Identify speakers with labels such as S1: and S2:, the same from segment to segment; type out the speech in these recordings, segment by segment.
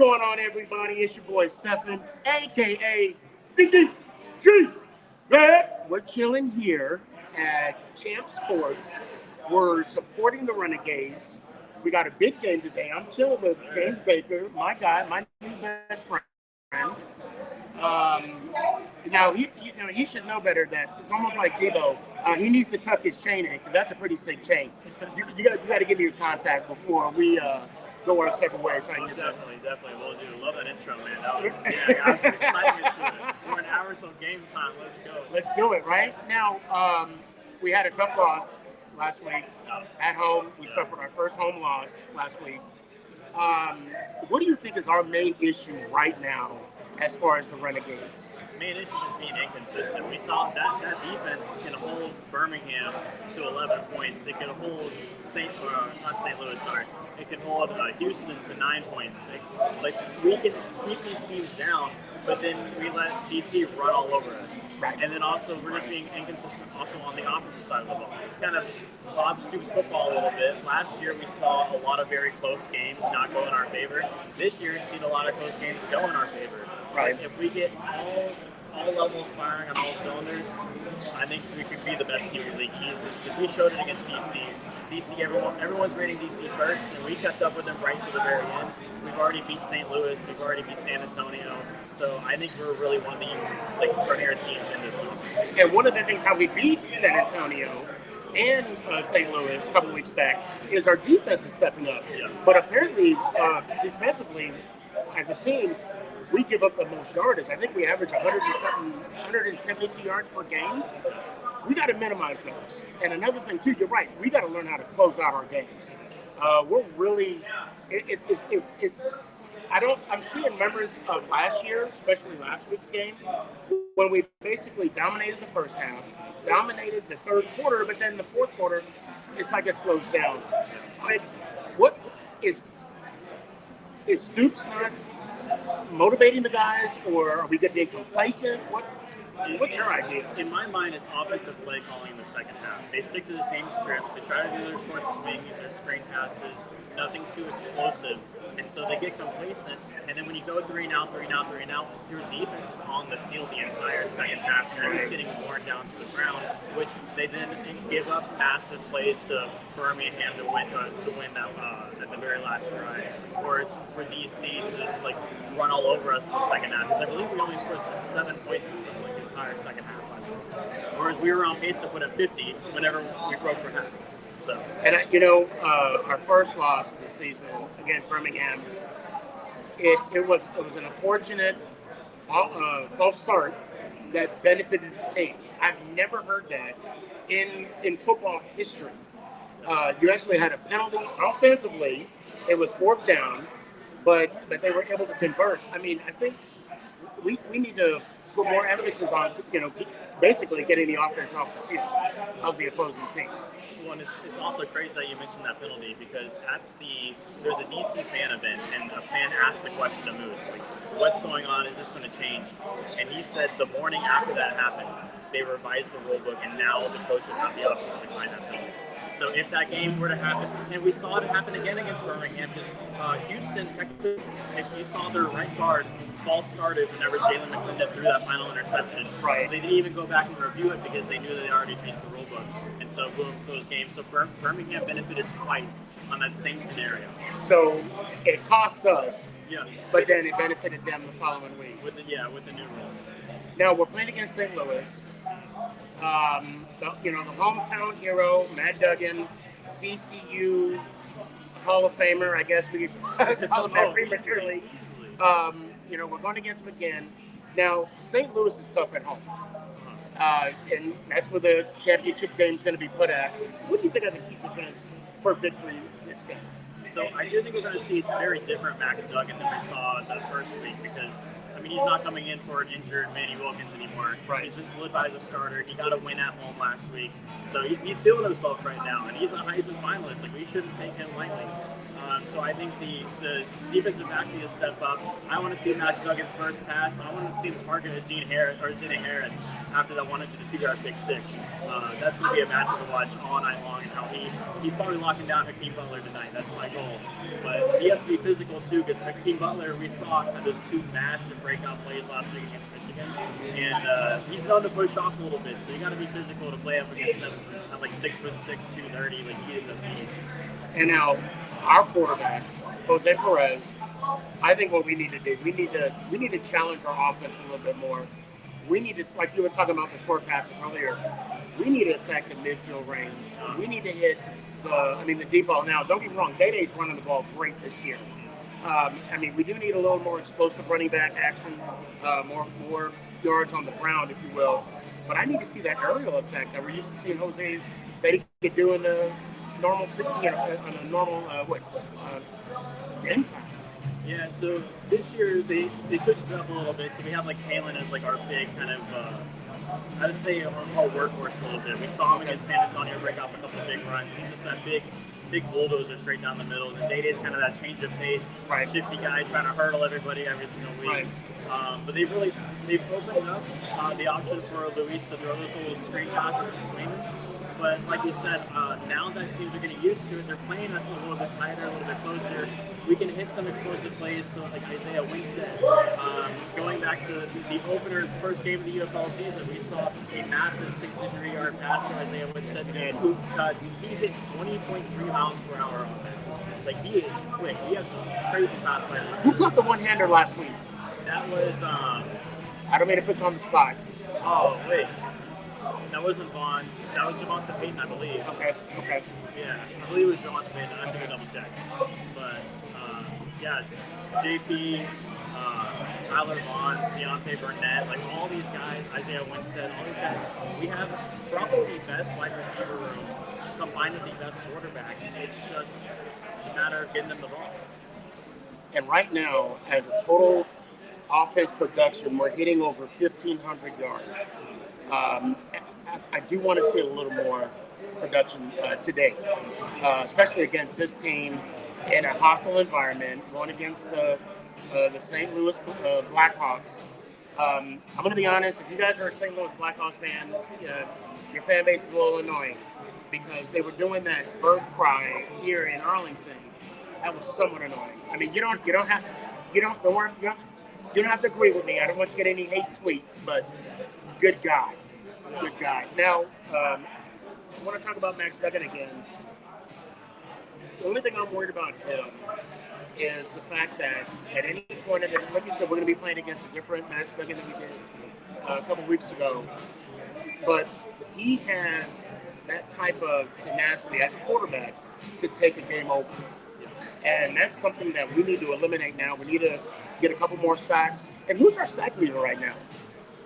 S1: going on, everybody? It's your boy Stefan, aka Stinky G. We're chilling here at Champ Sports. We're supporting the Renegades. We got a big game today. I'm chilling with James Baker, my guy, my new best friend. Now he should know better that it's almost like Debo. He needs to tuck his chain in because that's a pretty sick chain. You got to give me your contact before we go our separate ways. So
S2: definitely will do. Love that intro, man. That was got some excitement to it. We're an hour till game time. Let's go.
S1: Let's do it right now. We had a tough loss last week at home. We suffered our first home loss last week. What do you think is our main issue right now as far as the Renegades?
S2: Main issue is being inconsistent. We saw that defense can hold Birmingham to 11 points. It can hold It can hold Houston to 9 points. We can keep these teams down, but then we let DC run all over us.
S1: Right.
S2: And then also we're just being inconsistent also on the opposite side of the ball. It's kind of Bob Stoops football a little bit. Last year we saw a lot of very close games not go in our favor. This year we've seen a lot of close games go in our favor.
S1: Right.
S2: If we get all levels firing on all cylinders, I think we could be the best team in the league easily. Because we showed it against DC. Everyone's rating DC first, and we kept up with them right to the very end. We've already beat St. Louis. We've already beat San Antonio. So I think we're really one of the premier teams in this league.
S1: And one of the things how we beat San Antonio and St. Louis a couple weeks back is our defense is stepping up.
S2: Yeah.
S1: But apparently, defensively, as a team, we give up the most yardage. I think we average 172 yards per game. We got to minimize those. And another thing too, you're right. We got to learn how to close out our games. We're really. I'm seeing remembrance of last year, especially last week's game, when we basically dominated the first half, dominated the third quarter, but then the fourth quarter, it's like it slows down. Like, what is Stoops not motivating the guys, or are we getting complacent? What's your idea?
S2: In my mind, it's offensive play calling in the second half. They stick to the same scripts. They try to do their short swings, their screen passes, nothing too explosive. And so they get complacent. And then when you go 3 and out, your defense is on the field the entire second half. You're just getting worn down to the ground, which they then give up massive plays to Birmingham to win that at the very last drive, or it's for DC to just run all over us in the second half. Because I believe we only scored 7 points in the entire second half last week. Whereas we were on pace to put up 50 whenever we broke for half. So.
S1: And our first loss this season against Birmingham, it was an unfortunate false start that benefited the team. I've never heard that in football history. You actually had a penalty offensively. It was fourth down, but they were able to convert. I mean, I think we need to put more emphasis on basically getting the offense off the field of the opposing team.
S2: Well, and it's also crazy that you mentioned that penalty because there's a DC fan event and a fan asked the question to Moose, what's going on? Is this going to change? And he said the morning after that happened, they revised the rule book and now the coach will have the option to decline that penalty. So if that game were to happen, and we saw it happen again against Birmingham, because Houston, technically, if you saw their right guard false started whenever Jalen McClendon threw that final interception,
S1: right.
S2: They didn't even go back and review it because they knew that they already changed the rule book. And so boom, those games. So Birmingham benefited twice on that same scenario.
S1: So it cost us,
S2: yeah,
S1: but then it benefited them the following week.
S2: With the new rules.
S1: Now we're playing against St. Louis. The hometown hero, Matt Duggan, TCU Hall of Famer, I guess we could call him that prematurely. We're going against him again. Now, St. Louis is tough at home. And that's where the championship game is going to be put at. What do you think are the key events for victory this game?
S2: So I do think we're going to see a very different Max Duggan than we saw the first week because, he's not coming in for an injured Manny Wilkins anymore.
S1: Right.
S2: He's been solidified as a starter. He got a win at home last week. So he's feeling himself right now, and he's a Heisman finalist. We shouldn't take him lightly. So I think the defensive backs need to step up. I want to see Max Duggan's first pass. I want to see him target Gene Harris after that 102-yard pick six. That's going to be a matchup to watch all night long, and how he's probably locking down Hakeem Butler tonight. That's my goal. But he has to be physical too, because Hakeem Butler, we saw had those two massive breakout plays last week against Michigan, and he's known to push off a little bit. So you got to be physical to play up against him at like 6'6", 230. Like he is a beast.
S1: And now our quarterback, Jose Perez, I think what we need to do, we need to challenge our offense a little bit more. We need to, like you were talking about the short passes earlier, we need to attack the midfield range. We need to hit the deep ball. Now, don't get me wrong, Day-Day's running the ball great this year. We do need a little more explosive running back action, more yards on the ground, if you will. But I need to see that aerial attack that we're used to seeing Jose that he could do in the normal, on a normal game time.
S2: Yeah, so this year they switched it up a little bit. So we have like Kalen as like our big kind of, I would say our workhorse a little bit. We saw him against San Antonio break off a couple of big runs. He's just that big bulldozer straight down the middle. And Day-Day's kind of that change of pace, shifty guy trying to hurdle everybody every single week.
S1: Right.
S2: But they've opened up the option for Luis to throw those little screen passes and swings. But like you said, now that teams are getting used to it, they're playing us a little bit tighter, a little bit closer. We can hit some explosive plays. So like Isaiah Winstead, going back to the opener, first game of the UFL season, we saw a massive 63-yard pass to Isaiah Winstead. He hit 20.3 miles per hour on that. Like he is quick. He has some crazy pass by this.
S1: Who caught the one-hander last week?
S2: That was
S1: I don't mean to put you on the spot.
S2: Oh wait. That wasn't Vaughn's. That was Javonte Payton, I believe.
S1: Okay.
S2: Yeah, I believe it was Javonte Payton. I have to go double check. But, yeah, JP, Tyler Vaughn, Deontay Burnett, like all these guys, Isaiah Winstead, all these guys, we have probably the best wide receiver room combined with the best quarterback. It's just a matter of getting them the ball.
S1: And right now, as a total offense production, we're hitting over 1,500 yards. I do want to see a little more production today, especially against this team in a hostile environment, going against the St. Louis Blackhawks. I'm going to be honest, if you guys are a St. Louis Blackhawks fan, your fan base is a little annoying because they were doing that bird cry here in Arlington. That was somewhat annoying. I mean, you don't have to agree with me. I don't want you to get any hate tweet, but good guy. Now, I want to talk about Max Duggan again. The only thing I'm worried about him is the fact that at any point, like you said, we're going to be playing against a different Max Duggan than we did a couple weeks ago. But he has that type of tenacity as a quarterback to take a game over. And that's something that we need to eliminate now. We need to get a couple more sacks. And who's our sack leader right now?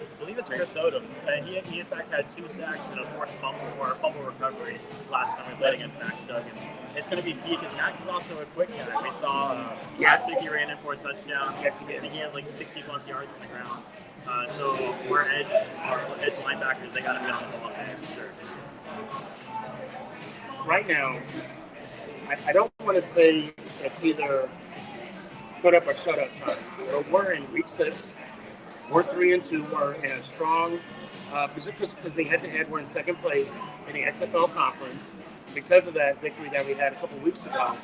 S2: I believe it's Chris Odom. He in fact had 2 sacks and a forced fumble recovery last time we played against Max Duggan. It's going to be key because Max is also a quick guy. We saw last week he ran in for a touchdown. Yes, he did. I think he had like 60+ yards on the ground. So our edge linebackers, they got to be on the ball for sure.
S1: Right now, I don't want to say it's either put up or shut up time, but we're in week 6. We're 3-2. We're in a strong position because they head-to-head. We're in second place in the XFL conference because of that victory that we had a couple weeks ago.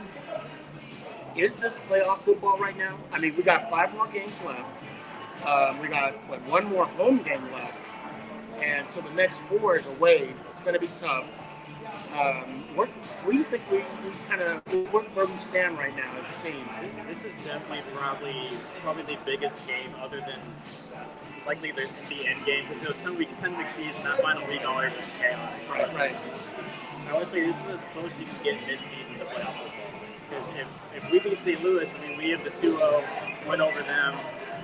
S1: Is this playoff football right now? I mean, we got 5 more games left. We got 1 more home game left, and so the next 4 is away. It's going to be tough. Where do you think we kind of where we stand right now as a team?
S2: This is definitely probably the biggest game, other than likely the end game. Because 10 week season, that final week always is chaos.
S1: Right.
S2: I would say this is as close you can get mid-season to playoff football. Because if we beat St. Louis, I mean, we have the 2-0 win over them.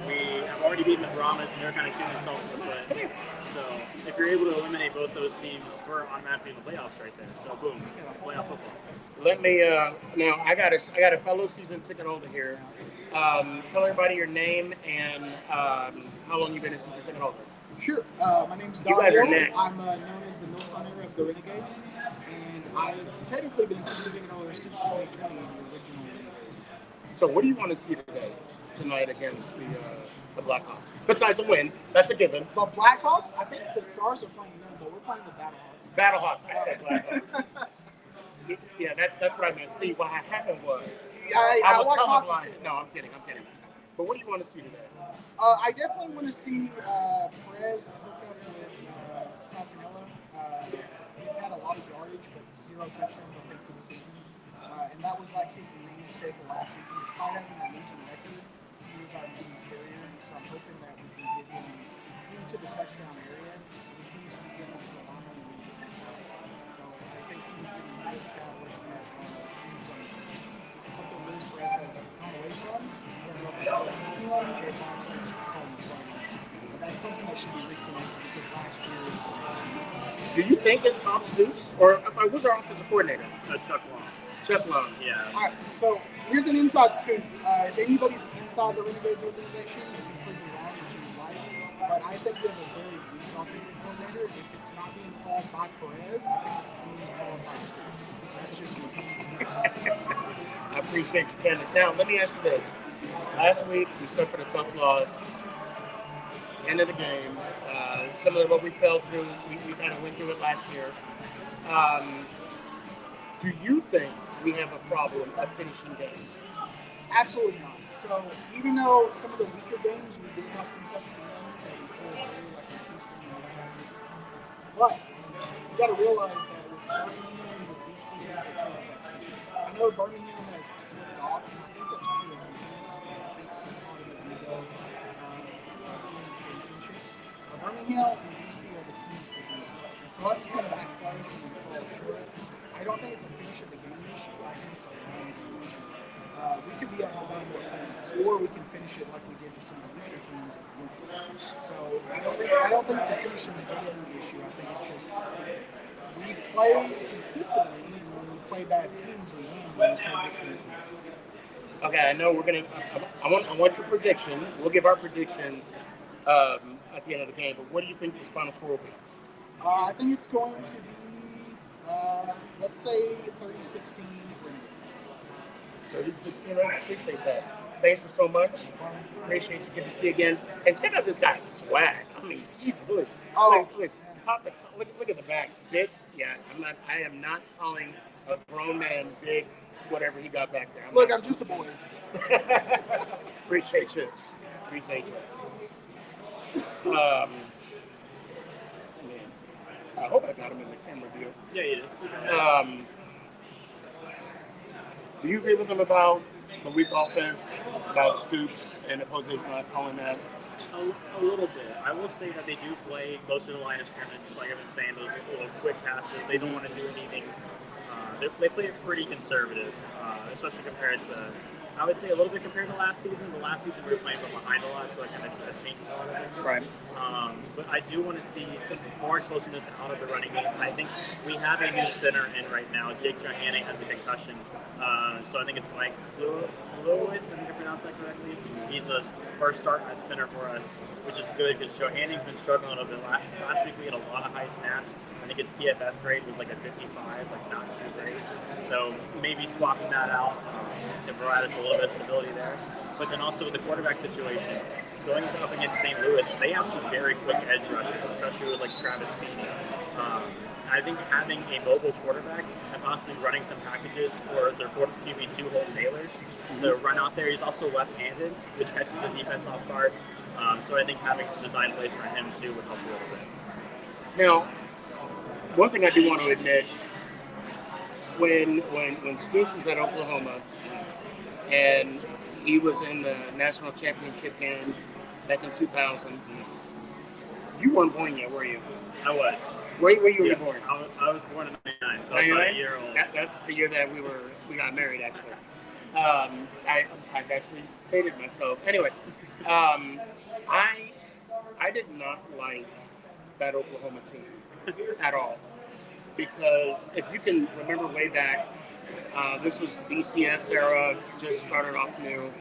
S2: We have already beaten the Brahmas, and they're kind of shooting themselves in the foot. So if you're able to eliminate both those teams, we're automatically in the playoffs right there. So boom, playoffs.
S1: Let me now. I got a fellow season ticket holder here. Tell everybody your name and how long you've been a season ticket holder.
S3: Sure. My name's Don.
S1: You guys are
S3: Hill.
S1: next.
S3: I'm known as the co-founder of the Renegades, and I've technically been a season ticket holder since 2020 in the original
S1: So what do you want to see tonight against the Blackhawks? Besides a win, that's a given.
S3: The Blackhawks, I think the Stars are playing them, but we're playing the Battlehawks.
S1: Battlehawks, I said Blackhawks. Yeah, that's what I meant. See, what happened was
S3: I
S1: was
S3: watched hockey
S1: colorblind.
S3: too.
S1: No, I'm kidding. But what do you want to see today?
S3: I definitely want to see Perez hook up with Salcanella. He's had a lot of yardage, but 0 touchdowns, I think, for the season. And that was like his mainstay for last season. Despite having a losing record, he was our main carrier. So I'm hoping that we can get him into the touchdown area. He seems to be getting to the line and we get inside. So I think he's in a good establishment in zone. Something Luis Perez has come away from. I don't know if it's a monsters home runs. But that's something that should be reconnected because last year.
S1: Do you think it's Bob Stoops or who's our offensive coordinator?
S2: Chuck Long.
S1: Chuck Long.
S2: Yeah.
S3: All right, so here's an inside scoop. If anybody's inside the Renegades organization, you can prove me wrong if you like. But I think we have a very weak offensive coordinator. If it's not being called by Perez, I think it's being called by Stoops. That's just me.
S1: I appreciate your candor. Now, let me ask you this. Last week, we suffered a tough loss. End of the game. Similar to what we fell through. We kind of went through it last year. Do you think we have a problem of finishing games?
S3: Absolutely not. So even though some of the weaker games, we did have some stuff at the end that we pulled through, like in Houston and whatever. But you got to realize that with Birmingham and with DC, those are two of the best teams. I know Birmingham has slipped off, and I think that's pure laziness. And I think they're part of the rebuild in championships. But Birmingham and DC are the teams that do. For us to come back close and fall short, I don't think it's a finish of the game issue. I think it's a long game issue. We could be up by more points, or we can finish it like we did with some of the weaker teams. So I don't think it's a finish of the game issue. I think it's just we play consistently, and when we play bad teams, we win. When we play good teams, we win.
S1: Okay, I know we're gonna. I want your prediction. We'll give our predictions at the end of the game. But what do you think the final score will be?
S3: I think it's going to be, let's say, 30-16.
S1: 30-16, I appreciate that. Thanks for so much. Appreciate you. Good to see you again. And check out this guy's swag. I mean, Jesus, look. Look at the back. Big. Yeah, I am not calling a grown man big, whatever he got back there.
S3: I'm just a boy.
S1: Appreciate you. Man, I hope I got him in the camera view.
S2: Yeah, you did.
S1: Do you agree with him about the weak offense, about Stoops, and if Jose's not calling that?
S2: A little bit. I will say that they do play close to the line of scrimmage, like I've been saying, those little quick passes. They don't want to do anything. They play it pretty conservative, especially compared to, I would say, a little bit compared to last season. But last season we were playing from behind a lot, so that kind of changes a lot of things.
S1: Right.
S2: But I do want to see some more explosiveness out of the running game. I think we have a new center in right now. Jake Johanning has a concussion. So I think it's Mike Flowitz, I think I pronounced that correctly. He's a first start at center for us, which is good because Johanning's been struggling a little bit. Last week we had a lot of high snaps. I think his PFF grade was like a 55, like not too great. So maybe swapping that out and provide us a little bit of stability there. But then also with the quarterback situation, going up against St. Louis, they have some very quick edge rushers, especially with like Travis Feeney. I think having a mobile quarterback and possibly running some packages for their QB2 hold nailers to run out there. He's also left-handed, which catches the defense off guard. So I think having some design plays for him too would help a little bit.
S1: Now, one thing I do want to admit, when Stoops was at Oklahoma and he was in the national championship game back in 2000, you weren't born yet, were you?
S2: I was.
S1: Where were you born?
S2: I was born in 99, so I was about a year old.
S1: That's the year that we got married, actually. I've actually dated myself. Anyway, I did not like that Oklahoma team at all. Because if you can remember way back, this was BCS era, just started off new.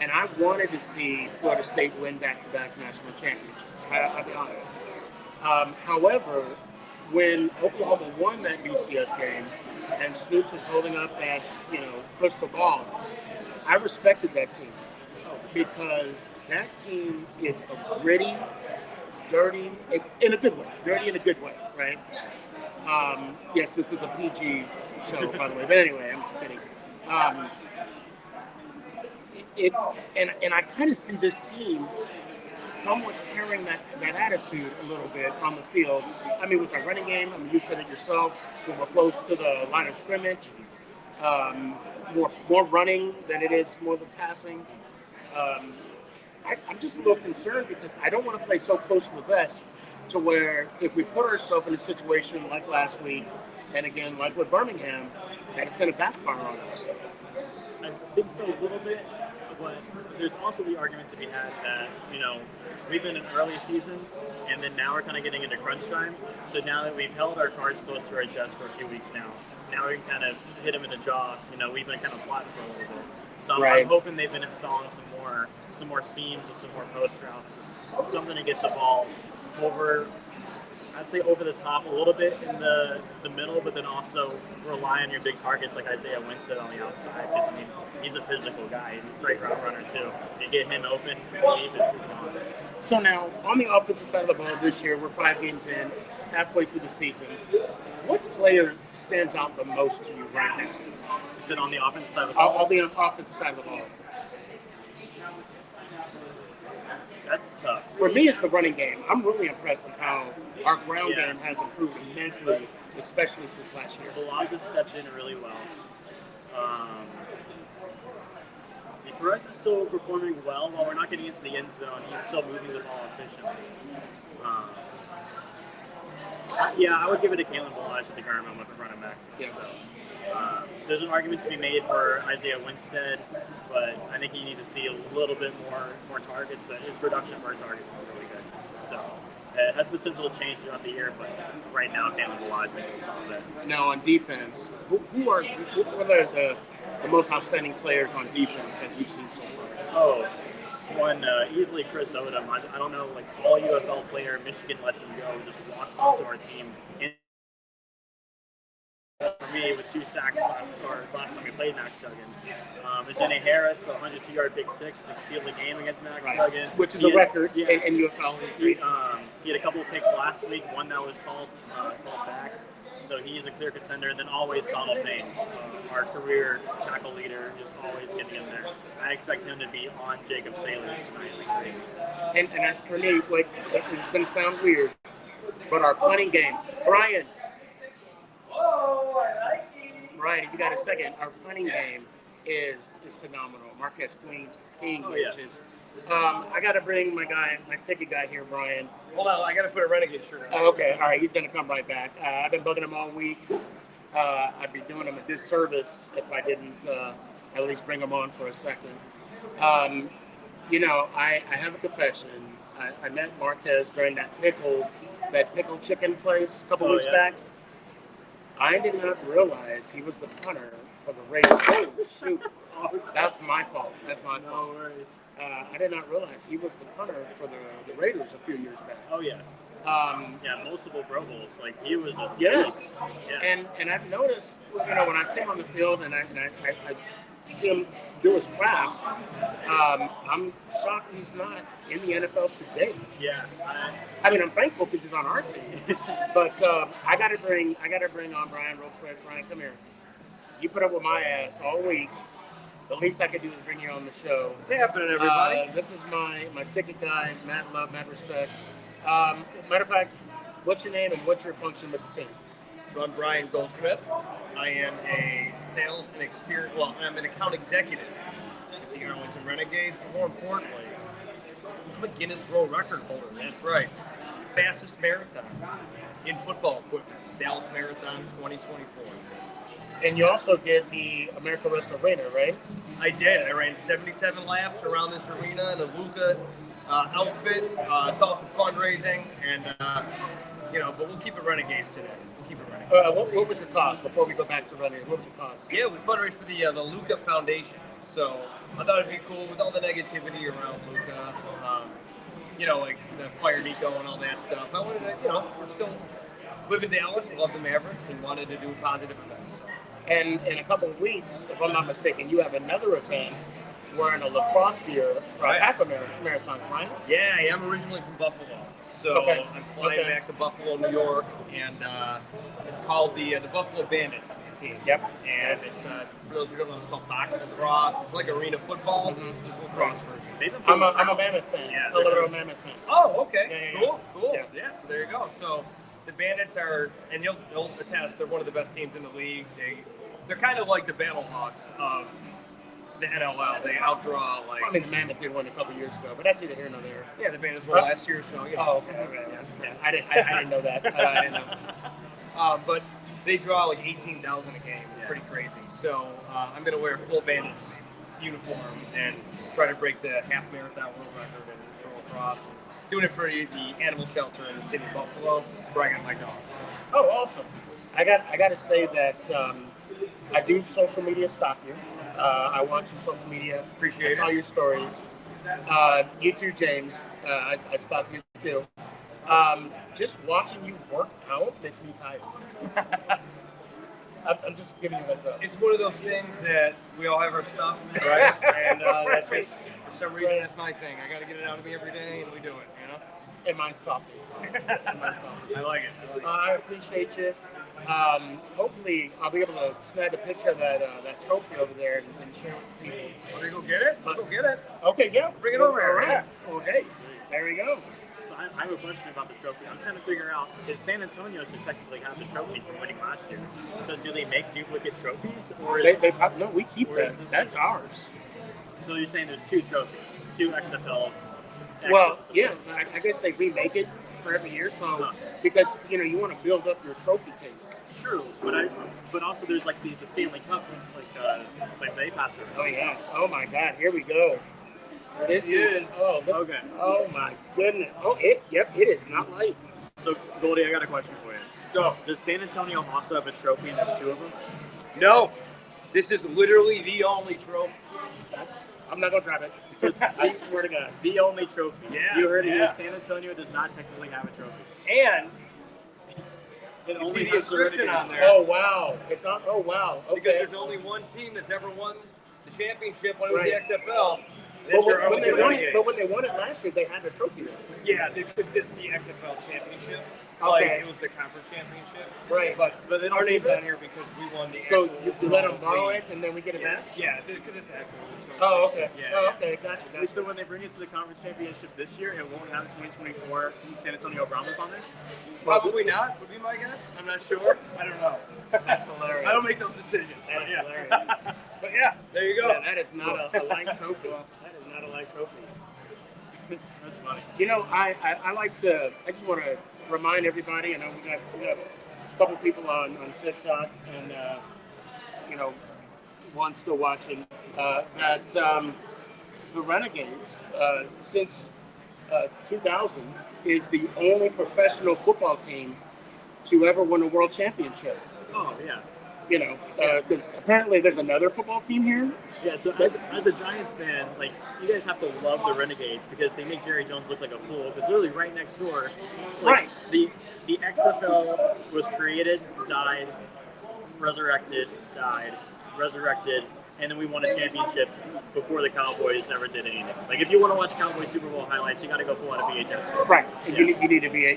S1: And I wanted to see Florida State win back-to-back national championships. I'll be honest. However, when Oklahoma won that BCS game and Stoops was holding up that, crystal ball, I respected that team because that team is a gritty, dirty, in a good way. Dirty in a good way, right? Yes, this is a PG show, by the way. But anyway, I'm kidding. Um, it and I kind of see this team somewhat carrying that attitude a little bit on the field. I mean, with our running game, I mean, you said it yourself. When we're close to the line of scrimmage, more running than it is more than passing. I'm just a little concerned because I don't want to play so close to the vest to where if we put ourselves in a situation like last week, and again like with Birmingham, that it's going to backfire on us.
S2: I think so a little bit, but there's also the argument to be had that, we've been in early season, and then now we're kind of getting into crunch time. So now that we've held our cards close to our chest for a few weeks now we can kind of hit them in the jaw. We've been kind of plotting for a little bit. So I'm hoping they've been installing some more seams or some more post routes, just something to get the ball over. I'd say over the top a little bit in the middle, but then also rely on your big targets like Isaiah Winstead on the outside, because he's a physical guy, he's a great route runner too. You get him open, it's on.
S1: So now on the offensive side of the ball this year, we're 5 games in, halfway through the season. What player stands out the most to you right now?
S2: You said on the offensive side of the ball?
S1: On the offensive side of the ball.
S2: That's tough.
S1: For me, it's the running game. I'm really impressed with how our ground game has improved immensely, especially since last year.
S2: Balaja stepped in really well. Perez is still performing well. While we're not getting into the end zone, he's still moving the ball efficiently. I would give it to Kalen Balaja at the current moment for running back.
S1: Yeah.
S2: So, there's an argument to be made for Isaiah Winstead, but I think he needs to see a little bit more targets. But his production per target is really good. So it has potential to change throughout the year, but right now, Kalen Balaja is on there.
S1: Now on defense, who are the most outstanding players on defense that you've seen so far?
S2: One, easily Chris Odom. I don't know, like all UFL player, Michigan lets him go, just walks onto our team. And for me, with 2 sacks last time we played Max Duggan. Ajene Harris, the 102-yard big six to seal the game against Max Duggan.
S1: Which is a record in UFL history.
S2: He had a couple of picks last week, one that was called back. So he's a clear contender. Then always Donald Payne, our career tackle leader, just always getting in there. I expect him to be on Jacob Saylor's tonight.
S1: And for me, like, it's going to sound weird, but our punting game, Brian, if you got a second, our punting game is phenomenal. Marquez King, which is. I got to bring my ticket guy here, Brian.
S4: Hold on, I got to put a Renegade shirt on.
S1: Okay, all right, he's going to come right back. I've been bugging him all week. I'd be doing him a disservice if I didn't at least bring him on for a second. I have a confession. I met Marquez during that pickle chicken place a couple weeks back. I did not realize he was the punter for the Raiders. Oh, shoot. That's my fault.
S2: No worries.
S1: I did not realize he was the punter for the Raiders a few years back.
S2: Oh, yeah. Multiple Pro Bowls. Like, he was a...
S1: Yes.
S2: Yeah.
S1: And I've noticed, when I see him on the field and I see him do his craft, I'm shocked he's not in the NFL today.
S2: Yeah.
S1: I mean, I'm thankful because he's on our team. But I got to bring on Brian real quick. Brian, come here. You put up with my ass all week. The least I could do is bring you on the show.
S4: What's happening, everybody?
S1: This is my ticket guy, mad love, mad respect. Matter of fact, what's your name and what's your function with the team?
S4: So I'm Brian Goldsmith. I am a sales and experience. Well, I'm an account executive at the Arlington Renegades. But more importantly, I'm a Guinness World Record holder. That's right. Fastest marathon in football equipment. Dallas Marathon 2024.
S1: And you also did the America Wrestle Arena, right?
S4: I did. I ran 77 laps around this arena in a Luca outfit. It's all for fundraising, and but we'll keep it Renegades today.
S1: What was your cause before we go back to running? What was your cause?
S4: Yeah, we fundraised for the Luca Foundation. So I thought it'd be cool with all the negativity around Luca, like the Fire Nico and all that stuff. I wanted to, we're still live in Dallas, love the Mavericks, and wanted to do a positive event. So.
S1: And in a couple of weeks, if I'm not mistaken, you have another event wearing a lacrosse gear for
S4: Right.
S1: half a marathon, right?
S4: Yeah, I'm originally from Buffalo, so
S1: Okay.
S4: I'm flying back to Buffalo, New York, and it's called the Buffalo Bandits team.
S1: Yep.
S4: And it's for those who don't know, it's called box lacrosse. It's like arena football, just lacrosse version.
S1: I'm a Mammoth fan.
S2: Yeah,
S1: a little Mammoth fan.
S4: Oh, okay,
S1: Yeah.
S4: cool.
S1: Yeah.
S4: Yeah, so there you go. So the Bandits are, and you'll attest, they're one of the best teams in the league. They're kind of like the Battlehawks of the NLL. They outdraw like.
S1: I mean, the Mammoth did one a couple years ago, but that's either here nor there.
S4: Yeah, the Bandits won last year, so yeah.
S1: Oh, okay. Yeah. I didn't know that. I didn't know.
S4: But they draw like 18,000 a game. It's pretty crazy. So I'm going to wear a full Bandits uniform and try to break the half marathon world record and throw across. Doing it for the animal shelter in the city of Buffalo, where I got my dog.
S1: Oh, awesome. I got to say that I do social media stalk you. I watch your social media.
S4: Appreciate
S1: I saw
S4: it.
S1: your stories. You too, James. I stalk you too. Just watching you work out makes me tired. I'm just giving you a heads up.
S4: It's one of those things that we all have our stuff, right? And that just, for some reason, that's my thing. I got to get it out of me every day, and we do it, you know?
S1: And mine's coffee.
S2: I like it.
S1: I appreciate you. Hopefully, I'll be able to snag a picture of that trophy over there and share it with people.
S4: Want to go get it? Go get it.
S1: Okay, yeah.
S4: Bring it over here,
S1: All right.
S4: yeah.
S1: Well, hey, there we go.
S2: So I have a question about the trophy. I'm trying to figure out, is San Antonio should technically have the trophy from winning last year? So do they make duplicate trophies? Or is,
S1: No, we keep
S2: or
S1: that.
S2: is this
S1: That's
S2: like-
S1: ours.
S2: So you're saying there's two trophies, two XFL.
S1: Well, yeah, I guess they remake it for every year. So because you want to build up your trophy case.
S2: True, but also there's like the Stanley Cup, like they pass it.
S1: Oh yeah. Oh my God. Here we go. This is.
S2: Okay.
S1: Oh my goodness. Oh, it is not light.
S2: So Goldie, I got a question for you.
S4: Go.
S2: Does San Antonio also have a trophy and there's two of them?
S4: No. This is literally the only trophy.
S1: I'm not gonna drive it.
S2: So
S1: I swear to God.
S2: the only trophy.
S4: Yeah,
S2: You heard it here.
S4: yeah.
S2: San Antonio does not technically have a trophy.
S4: And
S2: It
S4: you
S2: only
S4: see the
S2: has
S4: inscription
S2: Renegades.
S4: on there.
S1: Oh wow. It's on. Oh wow.
S4: Because
S1: Okay.
S4: there's only one team that's ever won the championship when it was
S1: Right.
S4: the XFL.
S1: But
S4: That's your
S1: when
S4: Arlington
S1: they won it,
S4: Renegades.
S1: but when they won it last year, they had the trophy there.
S4: Yeah, this is the XFL championship.
S1: Okay.
S4: Like, it was the conference championship.
S1: Right.
S4: But
S2: But they don't
S4: our name's
S2: keep it?
S4: on here because we won the
S1: So
S4: actual
S1: you let them borrow
S4: league.
S1: it and then we get it
S4: Yeah,
S1: back.
S4: yeah, because it's the actual.
S1: Oh okay.
S4: Yeah.
S1: Oh okay. Gotcha.
S2: Wait, so when they bring it to the conference championship this year, it won't have 2024 San Antonio Brahmas on there?
S4: Probably not, would be my guess. I'm not sure. I don't know.
S1: That's hilarious.
S4: I don't make those decisions.
S1: That's
S4: but yeah.
S1: hilarious.
S4: But yeah, there you go.
S1: Yeah, that is not a light trophy. That is not a light trophy.
S2: That's funny.
S1: I like to. I just want to remind everybody. I know we got a couple people on TikTok and one still watching. That the Renegades since 2000 is the only professional football team to ever win a world championship.
S2: Oh yeah.
S1: Because apparently there's another football team here.
S2: Yeah, so as a Giants fan, like, you guys have to love the Renegades because they make Jerry Jones look like a fool. Because literally right next door, like,
S1: Right.
S2: the XFL was created, died, resurrected, died, resurrected, and then we won a championship before the Cowboys ever did anything. Like, if you want to watch Cowboys Super Bowl highlights, you got to go pull out a VHS.
S1: Right. And
S2: Yeah.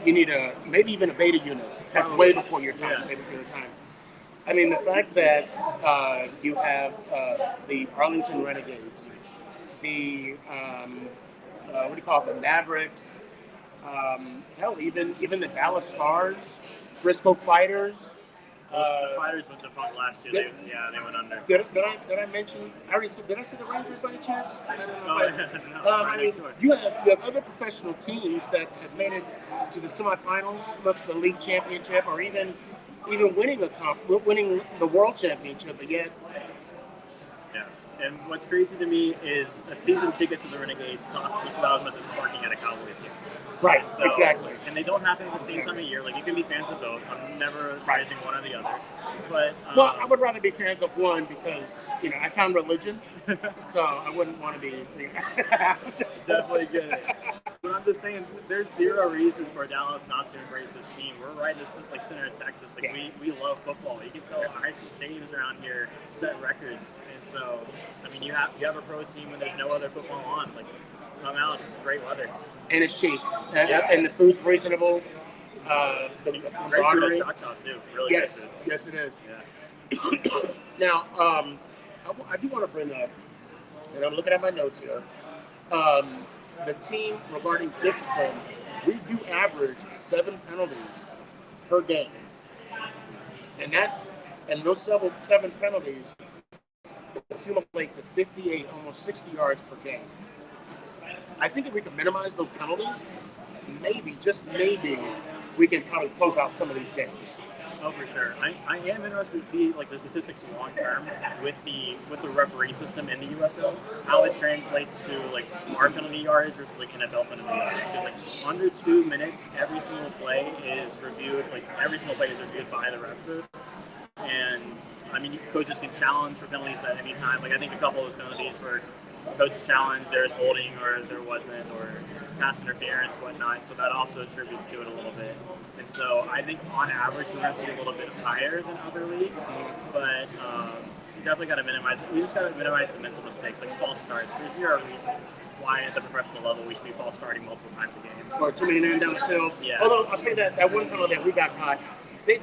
S1: you need a maybe even a beta unit. That's way before your time.
S2: Yeah.
S1: Way before your time. I mean, the fact that you have the Arlington Renegades, the what do you call it, the Mavericks, hell, even the Dallas Stars, Frisco Fighters.
S2: The Fighters went defunct last year. They went under.
S1: Did I mention? I already said. Did I say the Rangers by any chance? I don't know.
S2: Oh,
S1: if
S2: no,
S1: I
S2: right
S1: mean,
S2: next door.
S1: you have other professional teams that have made it to the semifinals, left the league championship, or even winning the world championship. But yet,
S2: Yeah. And what's crazy to me is a season ticket to the Renegades costs just about as much as parking at a Cowboys game.
S1: right?
S2: So,
S1: Exactly.
S2: And they don't happen at the same time of year. Like, you can be fans of both. I'm never advising one or the other. But
S1: Well, I would rather be fans of one because I found religion, so I wouldn't want to be.
S2: definitely get it. But I'm just saying, there's zero reason for Dallas not to embrace this team. We're right in the center of Texas. Like we love football. You can tell our high school stadiums around here set records, and so I mean, you have a pro team when there's no other football on. Like come out, it's great weather,
S1: and it's cheap, and the food's reasonable. The
S2: great food at Choctaw too. Really
S1: yes,
S2: good food.
S1: yes, it is.
S2: Yeah.
S1: Now, I do want to bring up, and I'm looking at my notes here. The team regarding discipline, we do average 7 penalties per game, and those 7 penalties accumulate to 58, almost 60 yards per game. I think if we can minimize those penalties, maybe, just maybe, we can probably close out some of these games.
S2: Oh, for sure. I am interested to see like the statistics long term with the referee system in the UFL, how it translates to like our penalty yards versus like NFL penalty yards. Because like under 2 minutes, every single play is reviewed. Like every single play is reviewed by the ref group, and I mean coaches can challenge for penalties at any time. Like I think a couple of those penalties were coaches challenged, there's holding or there wasn't, or pass interference, whatnot. So that also attributes to it a little bit. And so I think on average we're going to see a little bit higher than other leagues, but you definitely got to minimize. We just got to minimize the mental mistakes, like false starts. There's zero reasons why at the professional level we should be false starting multiple times a game.
S1: Or too many men down the field.
S2: Yeah.
S1: Although I'll say that one penalty that we got caught, they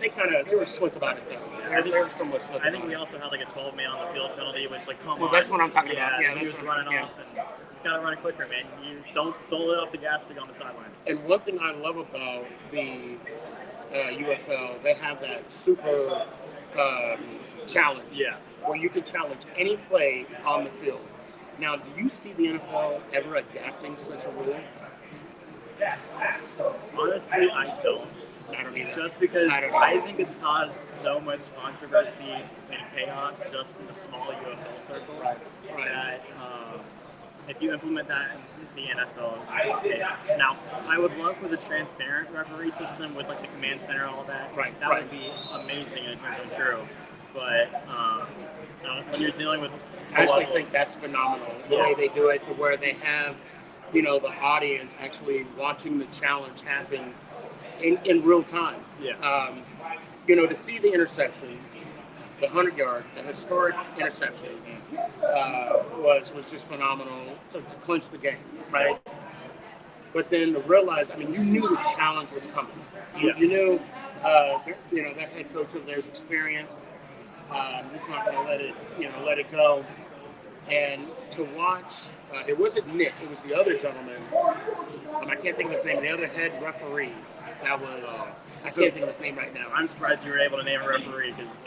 S1: were slick about it though. They were somewhat slick.
S2: I think we also had like a 12-man on the field penalty, which like come on.
S1: Well, that's what I'm talking about. Yeah,
S2: he was running off, and you just gotta run quicker, man. You don't let off the gas stick on the sidelines.
S1: And one thing I love about the UFL, they have that super challenge.
S2: Yeah.
S1: Where you can challenge any play on the field. Now, do you see the NFL ever adapting such a rule?
S2: Honestly, I don't.
S1: I don't either.
S2: Just because I think it's caused so much controversy and chaos just in the small UFL circle that if you implement that in the NFL, it's chaos. Now, I would love for the transparent referee system with like the command center and all that. That would be amazing and it's true. But when you're dealing with
S1: I actually think that's phenomenal, the way they do it, where they have, the audience actually watching the challenge happen in real time.
S2: Yeah.
S1: To see the interception, the 100-yard, the historic interception, was just phenomenal to clinch the game, right? But then to realize, you knew the challenge was coming. You knew, that head coach over there is experienced. He's not going to let it go. And to watch, it wasn't Nick, it was the other gentleman. I can't think of his name. The other head referee. That was. I can't think of his name right now.
S2: I'm surprised you were able to name a referee because.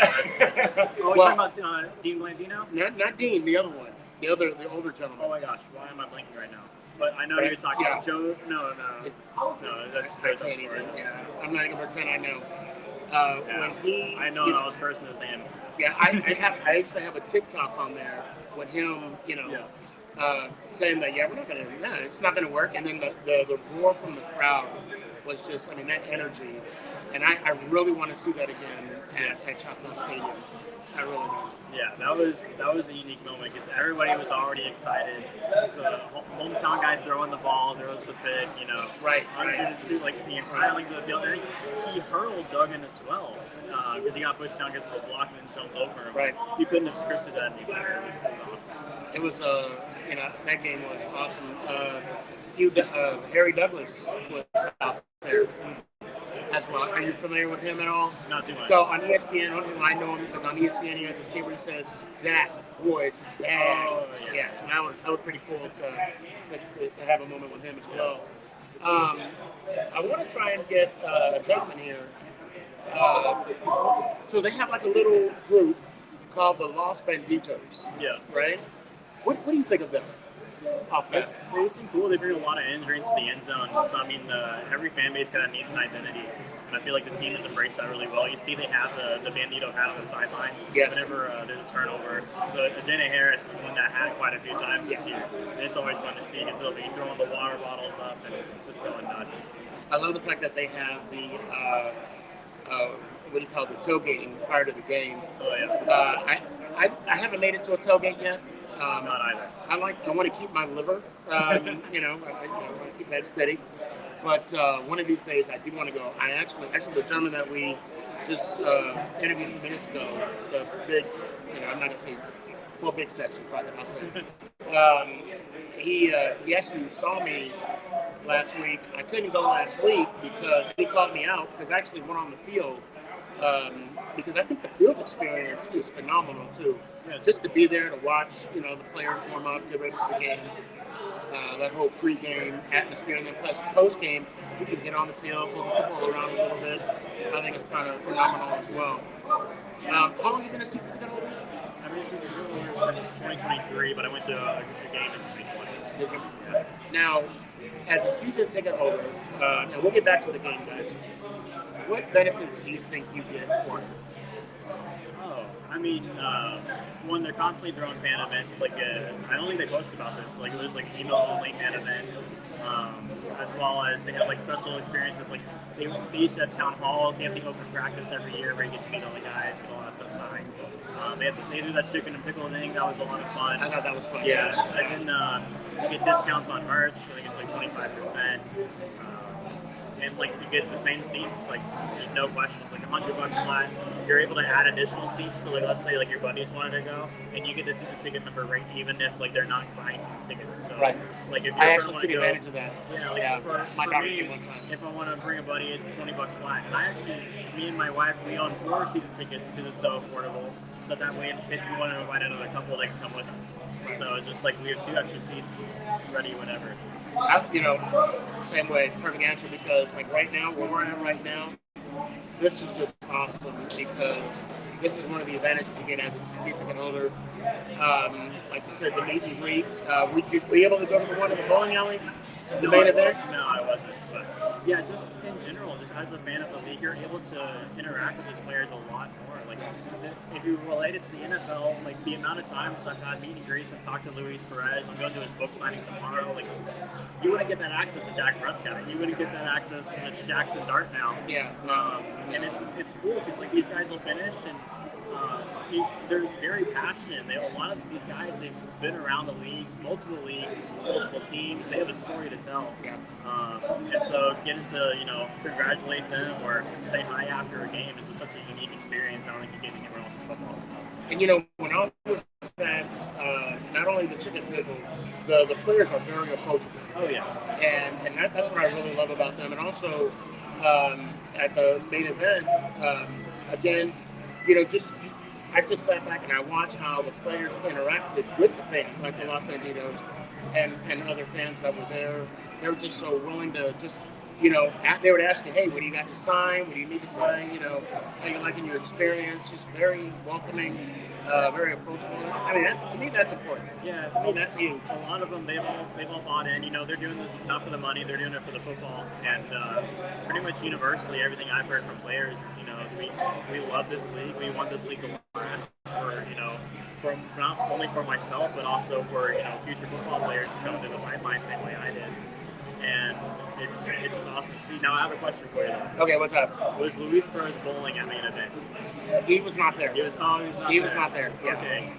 S2: You're talking about Dean Blandino?
S1: Not Dean. The other one. The older gentleman.
S2: Oh my gosh, why am I blanking right now? But I know you're talking about Joe. No, that's
S1: I can't even. Yeah, I'm not even pretend I know. When he,
S2: I know, I was cursing his name.
S1: Yeah, I actually have a TikTok on there with him. Saying that we're not gonna. No, it's not gonna work. And then the roar from the crowd was just, that energy. And I really want to see that again at Choctaw Stadium. I really do.
S2: Yeah, that was a unique moment because everybody was already excited. So the hometown guy throwing the ball, there was the pick,
S1: Right.
S2: Like the entire length of the field. And he hurled Duggan as well because he got pushed down against the block and then jumped over him.
S1: Right.
S2: You couldn't have scripted that any better.
S1: It was that game was awesome. Harry Douglas was out there as well. Are you familiar with him at all?
S2: Not too much.
S1: So on ESPN, I know him because on ESPN he has a skit where he says, "That boy's bad."
S2: Oh, yeah.
S1: So that was pretty cool to have a moment with him as well. I want to try and get a gentleman here. So they have like a little group called the Los Banditos.
S2: Yeah.
S1: Right? What do you think of them?
S2: They seem cool. They bring a lot of energy into the end zone. So every fan base kind of needs an identity, and I feel like the team has embraced that really well. You see, they have the Bandito hat on the sidelines whenever there's a turnover. So Jenna Harris won that hat quite a few times this year, and it's always fun to see because they'll be throwing the water bottles up and just going nuts.
S1: I love the fact that they have the what do you call it, the tailgating prior to the game.
S2: Oh yeah.
S1: I haven't made it to a tailgate yet.
S2: Not either.
S1: I want to keep my liver. I want to keep that steady. But one of these days, I do want to go. Actually, the gentleman that we just interviewed a few minutes ago, the big, I'm not gonna say, well, big sexy, fuck it, I'll say. He actually saw me last week. I couldn't go last week because he called me out because I actually went on the field. Because I think the field experience is phenomenal too. Just to be there to watch, the players warm up, get ready for the game, that whole pregame atmosphere, and then plus post-game, you can get on the field, pull the football around a little bit. I think it's kind of phenomenal as well. How long have you been a season ticket holder?
S2: I've been a season ticket holder since 2023, but I went to a game in 2020.
S1: Yeah. Now, as a season ticket holder, and we'll get back to the game, guys. What benefits do you think you get for it?
S2: Oh, I mean, one, they're constantly throwing fan events. I don't think they post about this. There's email-only fan event, as well as they have special experiences. They used to have town halls. They have the open practice every year where you get to meet all the guys, get a lot of stuff signed. They do that chicken and pickle thing. That was a lot of fun.
S1: I thought that was fun.
S2: Yeah, and then you get discounts on merch. I think it's 25%. And you get the same seats, no question, $100 flat. You're able to add additional seats. So let's say your buddies wanted to go, and you get the season ticket number rate, even if they're not buying season tickets. So
S1: right.
S2: If you're
S1: I actually took advantage of that.
S2: Yeah,
S1: my daughter
S2: me,
S1: did one time.
S2: If I want to bring a buddy, it's $20 flat. And me and my wife, we own 4 season tickets because it's so affordable. So that way, in case we want to invite another couple, they can come with us. Right. So it's just we have 2 extra seats ready whenever.
S1: Same way, perfect answer, because right now, where we're at right now, this is just awesome because this is one of the advantages you get as a season ticket holder. Like you said, the meet and greet. Were you able to go to the one in the bowling alley? The main event?
S2: No, I wasn't. But yeah, just in general, just as a fan of the league, you're able to interact with these players a lot more. If you relate it to the NFL, the amount of times I've had meet and greets and talked to Luis Perez, I'm going to his book signing tomorrow. You wouldn't get that access with Dak Prescott. You wouldn't get that access with Jackson Dart now.
S1: Yeah.
S2: And it's cool because these guys will finish and they're very passionate. A lot of these guys, they've been around the league, multiple leagues, multiple teams. They have a story to tell.
S1: Yeah.
S2: And so getting to congratulate them or say hi after a game is just such a unique experience. I don't think you get anywhere else in football.
S1: And when I was at not only the chicken pickle, the players are very approachable.
S2: Oh yeah.
S1: And that's what I really love about them. And also at the main event, again, I just sat back and I watched how the players interacted with the fans, like the Los Banditos and other fans that were there. They were just so willing to just, they would ask you, hey, what do you got to sign? What do you need to sign? How you liking your experience? Just very welcoming, very approachable. I mean, to me, that's important.
S2: Yeah,
S1: to me, that's huge.
S2: A lot of them, they've all bought in. They're doing this not for the money; they're doing it for the football. And pretty much universally, everything I've heard from players is, we love this league. We want this league to last for not only for myself, but also for future football players to come through the pipeline same way I did. And it's just awesome to see. Now I have a question for you though.
S1: Okay, what's up?
S2: Was Luis Perez bowling at main event?
S1: He was not there.
S2: He was not there.
S1: Yeah.
S2: Okay.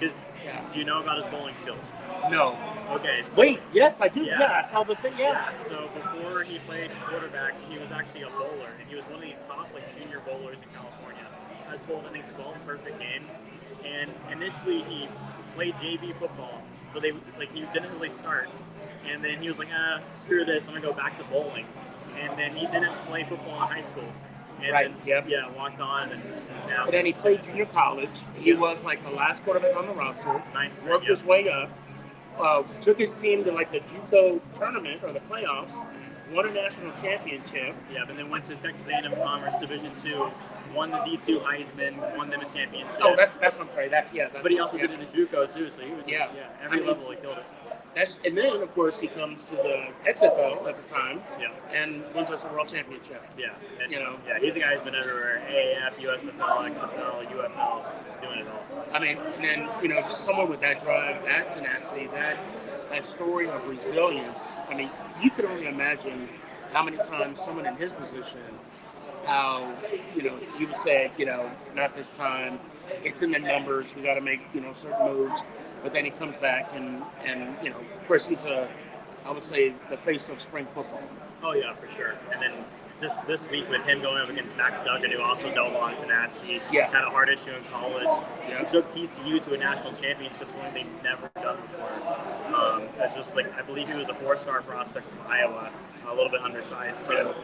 S2: Do you know about his bowling skills?
S1: No.
S2: Okay. So,
S1: wait, yes, I do.
S2: Yeah.
S1: Yeah, I saw the thing. Yeah.
S2: So before he played quarterback, he was actually a bowler, and he was one of the top junior bowlers in California. Has bowled I think 12 perfect games, and initially he played JV football, but he didn't really start. And then he was like, screw this, I'm gonna go back to bowling. And then he didn't play football in high school. And
S1: right.
S2: Then,
S1: yep.
S2: Yeah, walked on and now.
S1: And then he played junior college. He was the last quarterback on the roster. Worked his way up. Took his team to the JUCO tournament or the playoffs. Won a national championship.
S2: Yeah, and then went to Texas A&M Commerce Division II. Won the D2 Heisman. Won them a championship.
S1: Oh, that's what I'm sorry.
S2: But he also did it in JUCO too, so he was every level he killed it.
S1: And then, of course, he comes to the XFL at the time, and wins us a world championship.
S2: Yeah, and, yeah, he's the guy who's been everywhere: AAF, USFL, XFL, UFL, doing it all.
S1: I mean, and just someone with that drive, that tenacity, that story of resilience. I mean, you could only imagine how many times someone in his position, how he would say, not this time. It's in the numbers. We got to make certain moves. but then he comes back and of course he's I would say the face of spring football.
S2: Oh yeah, for sure. And then just this week with him going up against Max Duggan, who also dealt a lot of tenacity, had a heart issue in college. He took TCU to a national championship, something they've never done before. It's just like, I believe he was a 4-star prospect from Iowa, a little bit undersized too.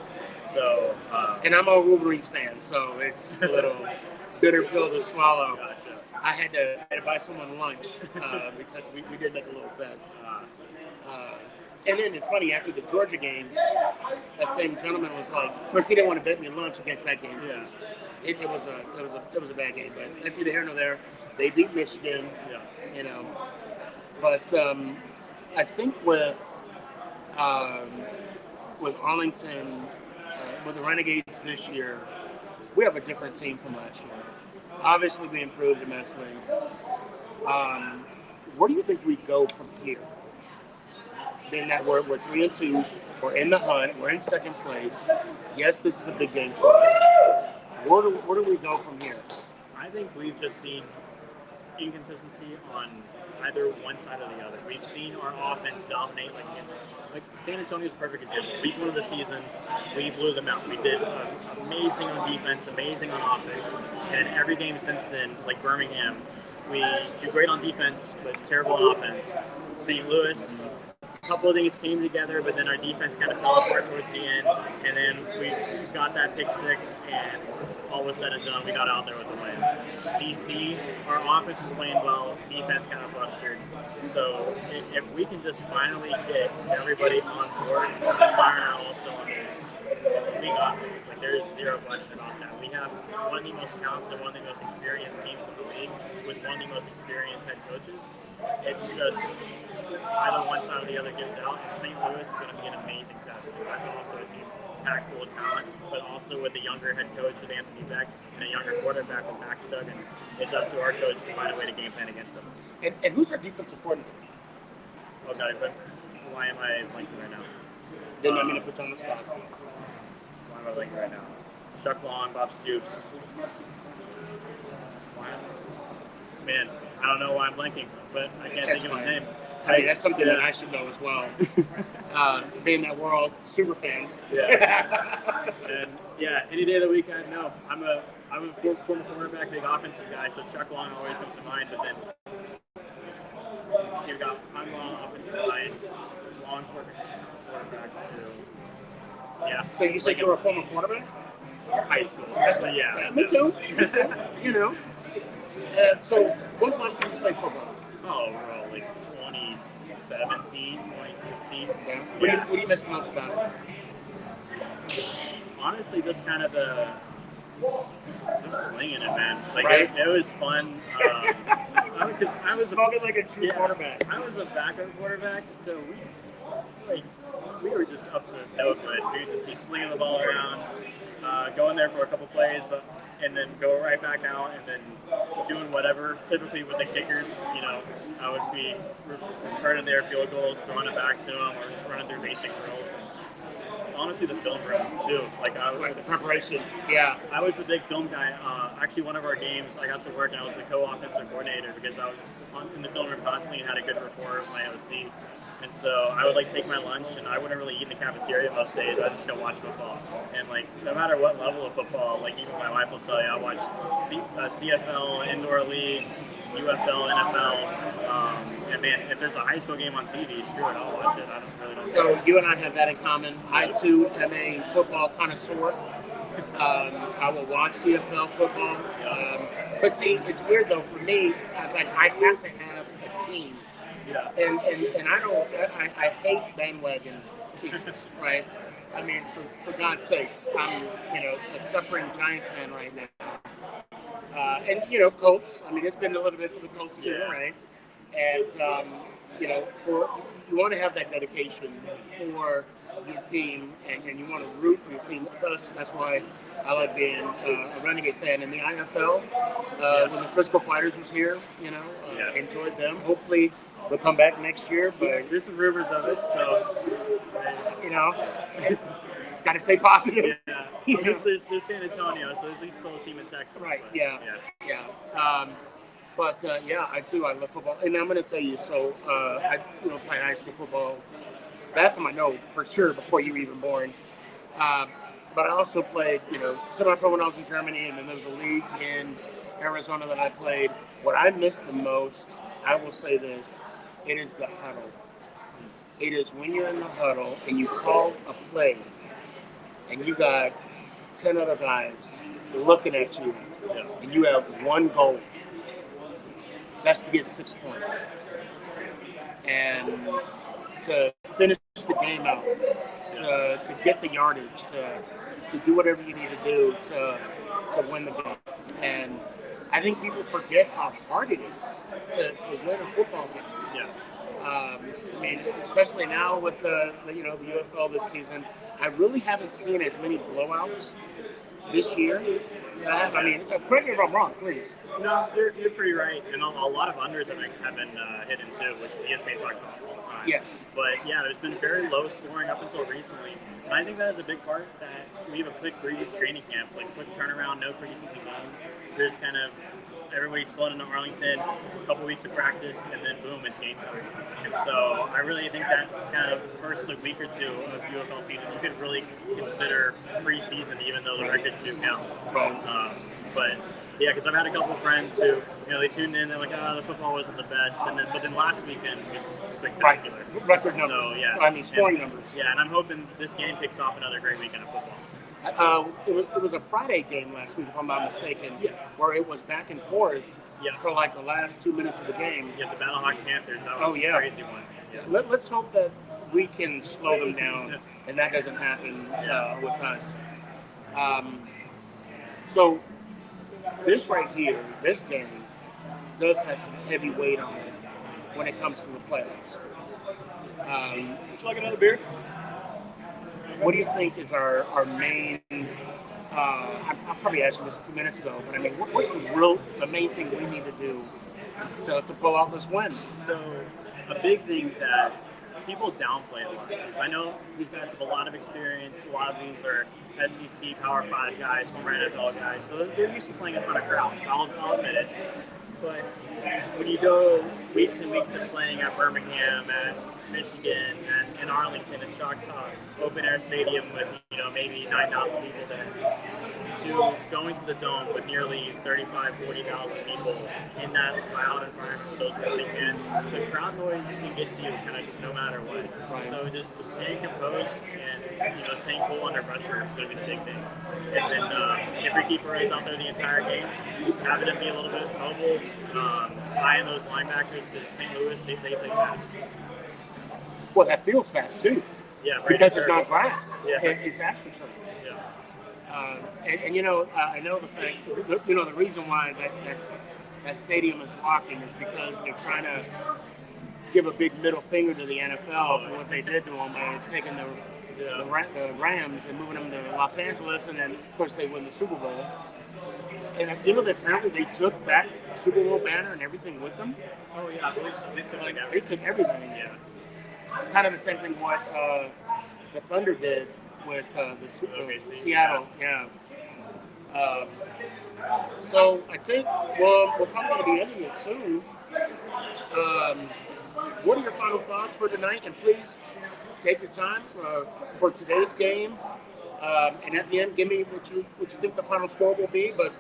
S2: So,
S1: and I'm a Wolverines fan, so it's a little bitter pill to swallow.
S2: Gotcha.
S1: I had to buy someone lunch because we did make a little bet. And then it's funny, after the Georgia game, that same gentleman was like, of course he didn't want to bet me lunch against that game because it was a bad game, but that's neither here nor there. They beat Michigan, But I think with Arlington, with the Renegades this year, we have a different team from last year. Obviously, we improved immensely. Where do you think we go from here? Being that we're 3-2, we're in the hunt, we're in second place. Yes, this is a big game for us. Where do we go from here?
S2: I think we've just seen inconsistency on either one side or the other. We've seen our offense dominate against San Antonio's a perfect example. Week 1 of the season, we blew them out. We did amazing on defense, amazing on offense, and in every game since then, like Birmingham, we do great on defense but terrible on offense. St. Louis, a couple of things came together, but then our defense kind of fell apart towards the end, and then we got that pick 6, and all was said and done, we got out there with the win. DC, our offense is playing well, defense kind of flustered. So if we can just finally get everybody on board and firing on all cylinders, we got this. Like, there's zero question about that. We have one of the most talented, one of the most experienced teams in the league with one of the most experienced head coaches. It's just either one side or the other gives out. And St. Louis is going to be an amazing test because that's also a team packed full of talent, but also with a younger head coach with Anthony Beck and a younger quarterback with Max Duggan. It's up to our coach to find a way to game plan against them.
S1: And who's our defensive coordinator?
S2: Oh, God, but why am I blanking right now?
S1: Didn't I mean to put you on the spot?
S2: Why am I blanking right now? Chuck Long, Bob Stoops. Man, I don't know why I'm blanking, but I can't think of his name.
S1: I mean, that's something that I should know as well. Being that we're all super fans.
S2: Yeah. And any day of the week I know. I'm a former quarterback, big offensive guy, so Chuck Long always comes to mind. But then, see, we got Long offensive line, Long's working quarterbacks too. Yeah.
S1: So you said you were a former quarterback?
S2: High school. So yeah.
S1: Me too. So when's the last time you played football?
S2: Oh, we're all like 2017, 2016.
S1: Yeah. What do you miss the most about it?
S2: Honestly, just kind of just slinging it, man. Like
S1: right?
S2: it was fun. Because I was
S1: smoking like a true quarterback.
S2: I was a backup quarterback, so we were just up to no good. We would just be slinging the ball around, going there for a couple plays, and then go right back out, and then doing whatever. Typically with the kickers, I would be returning their field goals, throwing it back to them, or just running through basic drills. And honestly, the film room too.
S1: The preparation. Yeah.
S2: I was the big film guy. Actually, one of our games, I got to work, and I was the co-offensive coordinator because I was in the film room constantly and had a good rapport with my OC. And so I would take my lunch, and I wouldn't really eat in the cafeteria most days. I'd just go watch football. And no matter what level of football, even my wife will tell you, I watch CFL, indoor leagues, UFL, NFL. And man, if there's a high school game on TV, screw it, I'll watch it. I really don't
S1: So
S2: care.
S1: you and I have that in common. I too am a football connoisseur. I will watch CFL football. But see, it's weird though for me. I have to have a team.
S2: Yeah.
S1: And I hate bandwagon teams, right? I mean, for God's sakes, I'm a suffering Giants fan right now. And Colts. I mean, it's been a little bit for the Colts too, right? And you want to have that dedication for your team, and you want to root for your team. That's why I like being a Renegade fan. In the IFL, when the Frisco Fighters was here, enjoyed them. Hopefully they'll come back next year, but
S2: there's some rumors of it, so
S1: it's got to stay positive.
S2: Yeah. There's San Antonio, so there's at least still a team in Texas.
S1: Right.
S2: But,
S1: yeah. But yeah, I too. I love football, and I'm going to tell you. So I, played high school football. That's on my note for sure before you were even born. Um, but I also played, semi-pro when I was in Germany, and then there was a league in Arizona that I played. What I miss the most, I will say this, it is the huddle. It is when you're in the huddle and you call a play, and you got 10 other guys looking at you, and you have one goal. That's to get 6 points. And to finish the game out, to get the yardage, to do whatever you need to do to win the game. And I think people forget how hard it is to win a football game.
S2: Yeah.
S1: I mean, especially now with the UFL this season, I really haven't seen as many blowouts this year. I mean, correct me if I'm wrong, please.
S2: No, you're pretty right. And a lot of unders have been hidden too, which ESPN talks about all the time.
S1: Yes.
S2: But yeah, there's been very low scoring up until recently. And I think that is a big part that we have a quick training camp, like quick turnaround, no preseason games. There's kind of everybody's flown into Arlington, a couple weeks of practice, and then boom, it's game time. And so I really think that kind of first week or two of UFL season, you could really consider preseason, even though the records do count. But yeah, because I've had a couple of friends who, they tuned in, they're like, the football wasn't the best, but then last weekend was just spectacular.
S1: Right. Record numbers.
S2: So, yeah.
S1: I mean, scoring numbers.
S2: Yeah, and I'm hoping this game kicks off another great weekend of football.
S1: It was a Friday game last week, if I'm not mistaken,
S2: Yeah.
S1: where it was back and forth
S2: Yeah.
S1: for like the last 2 minutes of the game.
S2: Yeah, the Battlehawks Panthers, that was a crazy one. Yeah.
S1: Let's hope that we can slow them down, and that doesn't happen with us. So this right here, this game, does have some heavy weight on it when it comes to the playoffs.
S2: Would you like another beer?
S1: What do you think is our main? I probably asked you this 2 minutes ago, but I mean, what's the main thing we need to do to pull out this win?
S2: So, a big thing that people downplay a lot is I know these guys have a lot of experience. A lot of these are SEC Power 5 guys, former NFL guys, so they're used to playing in front of crowds. I'll admit it. But when you go weeks and weeks of playing at Birmingham, at Michigan, and in Arlington, and Choctaw, open air stadium with maybe 9,000 people there, to going to the Dome with nearly 40,000 people in that loud environment with those roaring fans, the crowd noise can get to you kind of no matter what.
S1: Right.
S2: So just staying composed and staying cool under pressure is going to be the big thing. And then if your keeper is out there the entire game, just having them be a little bit mobile, eyeing those linebackers, because St. Louis, they play fast.
S1: Well, that feels fast too.
S2: Yeah,
S1: because it's not grass.
S2: Yeah.
S1: It's astroturf.
S2: Yeah.
S1: I know the fact. The reason why that stadium is rocking is because they're trying to give a big middle finger to the NFL for what they did to them by taking the Rams and moving them to Los Angeles, and then of course they win the Super Bowl. And that apparently they took that Super Bowl banner and everything with them.
S2: Oh yeah, I believe so.
S1: They took everything.
S2: Yeah.
S1: Kind of the same thing what the Thunder did with Seattle. Yeah. So I think we're probably going to be ending it soon. What are your final thoughts for tonight? And please take your time for today's game. And at the end, give me what you think the final score will be. But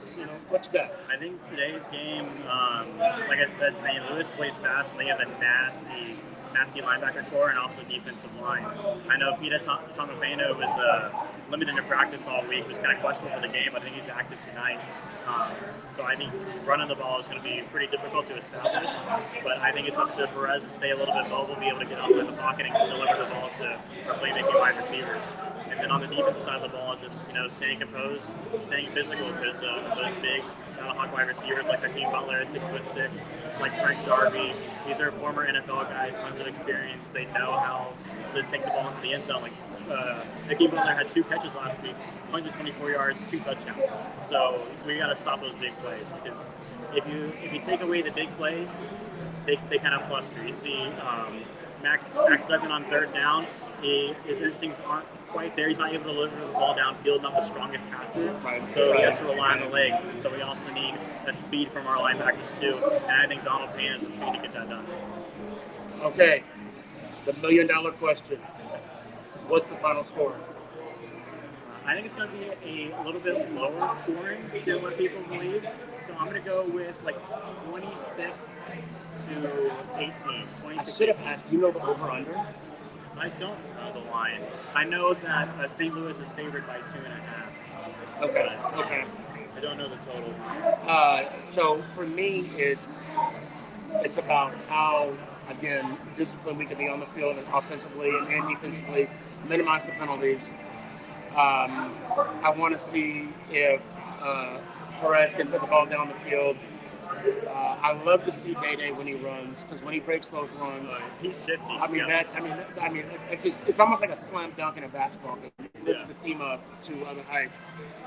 S1: what you got?
S2: I think today's game, like I said, St. Louis plays fast. They have a nasty linebacker core and also defensive line. I know Pita Tomafeno was limited in practice all week. Was kind of questionable for the game. I think he's active tonight. So I think running the ball is going to be pretty difficult to establish. But I think it's up to Perez to stay a little bit mobile, be able to get outside the pocket and deliver the ball to our playmaking wide receivers. And then on the defensive side of the ball, just staying composed, staying physical, because those big Battlehawk wide receivers like Hakeem Butler at 6'6", like Frank Darby, these are former NFL guys, tons of experience. They know how to take the ball into the end zone. Like Hakeem Butler had 2 catches last week, 124 yards, 2 touchdowns. So we got to stop those big plays, because if you take away the big plays, they kind of fluster. You see Max Duggan on third down. His instincts aren't quite there. He's not able to deliver the ball downfield, not the strongest passer.
S1: Right.
S2: So he has to rely on the legs. And so we also need that speed from our linebackers too. And I think Donald Payne has the speed to get that done.
S1: Okay, the $1 million question. What's the final score?
S2: I think it's going to be a little bit lower scoring than what people believe. So I'm going to go with like 26 to 18.
S1: I should have asked, do you know the over-under?
S2: I don't know the line. I know that St. Louis is favored by 2.5.
S1: Okay, okay.
S2: I don't know the total.
S1: So for me, it's about how, again, disciplined we can be on the field and offensively and defensively, minimize the penalties. I want to see if Perez can put the ball down the field. I love to see Day when he runs, because when he breaks those runs,
S2: he's shifty.
S1: It's almost like a slam dunk in a basketball game. It lifts the team up to other heights.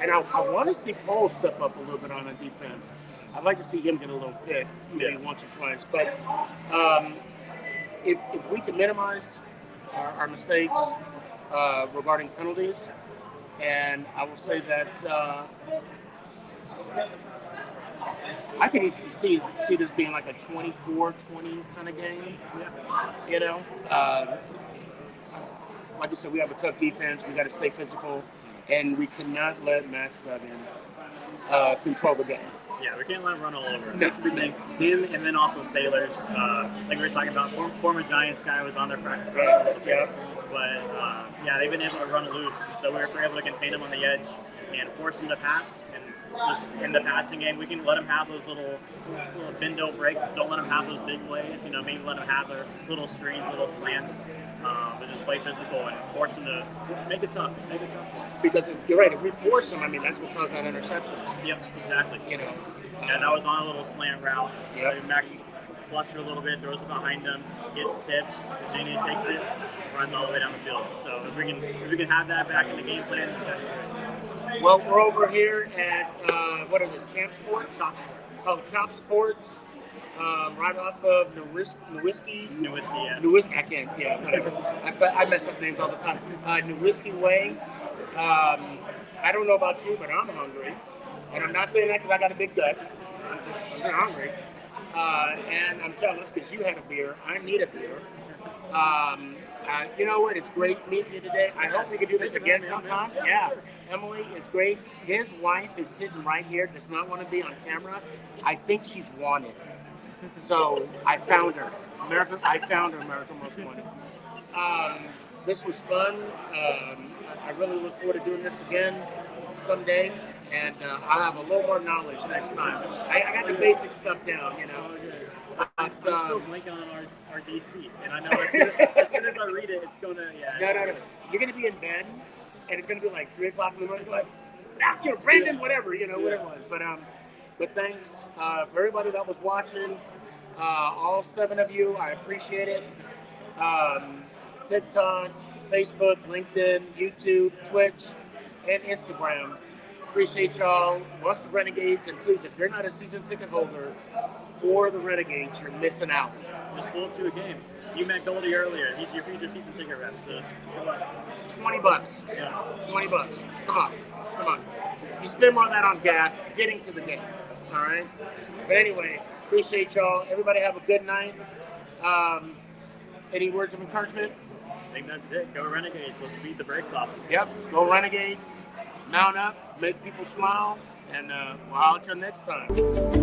S1: And I want to see Paul step up a little bit on the defense. I'd like to see him get a little hit, maybe once or twice. But if we can minimize our mistakes regarding penalties, and I will say that I could easily see this being like a 24-20 kind of game. You know, like I said, we have a tough defense. We got to stay physical, and we cannot let Max Levin control the game.
S2: Yeah, we can't let him run all over us.
S1: No.
S2: That's the big thing. Him and then also Sailors. Like we were talking about, former Giants guy was on their practice squad a little bit. But yeah, they've been able to run loose. So we're able to contain him on the edge and force him to pass. And just in the passing game, we can let him have those little bend, don't break. Don't let him have those big plays. You know, maybe let him have their little screens, little slants. But just play physical and force him to make it tough. Make it tough.
S1: Because you're right, if we force him, that's what caused that interception.
S2: Yep, exactly.
S1: You know.
S2: Yeah, that was on a little slant route.
S1: Yep.
S2: Max flustered a little bit, throws it behind him, gets tipped. Virginia takes it, runs all the way down the field. So if we can have that back in the game plan, that'd be great.
S1: Well, we're over here at what is it, Champ Sports? Top Sports. Right off of Newski, yeah. I can't, whatever. I mess up names all the time. Newski Way. I don't know about you, but I'm hungry. And I'm not saying that because I got a big gut. I'm hungry. And I'm jealous because you had a beer. I need a beer. You know what? It's great meeting you today. I hope we can do this again sometime. Yeah. Emily, it's great. His wife is sitting right here, does not want to be on camera. I think she's wanted. So I found her. America Most Wanted. This was fun. I really look forward to doing this again someday. And I'll have a little more knowledge next time. I got the basic stuff down, you know.
S2: I'm still blanking on our DC. And I know as soon as I read it, it's going to,
S1: No. You're going to be in bed, and it's going to be like 3 o'clock in the morning. You're like, Brandon, whatever it was. But thanks for everybody that was watching. All 7 of you, I appreciate it. TikTok, Facebook, LinkedIn, YouTube, Twitch, and Instagram. Appreciate y'all. Watch the Renegades, and please, if you're not a season ticket holder for the Renegades, you're missing out.
S2: Just pull up to a game. You met Goldie earlier. He's your future season ticket rep, so show up.
S1: $20.
S2: Yeah.
S1: $20. Come on. You spend more of that on gas getting to the game. All right? But anyway, appreciate y'all. Everybody have a good night. Any words of encouragement?
S2: I think that's it. Go Renegades. Let's beat the brakes off.
S1: Yep. Go Renegades. Mount up. Make people smile. And we'll holler at you next time.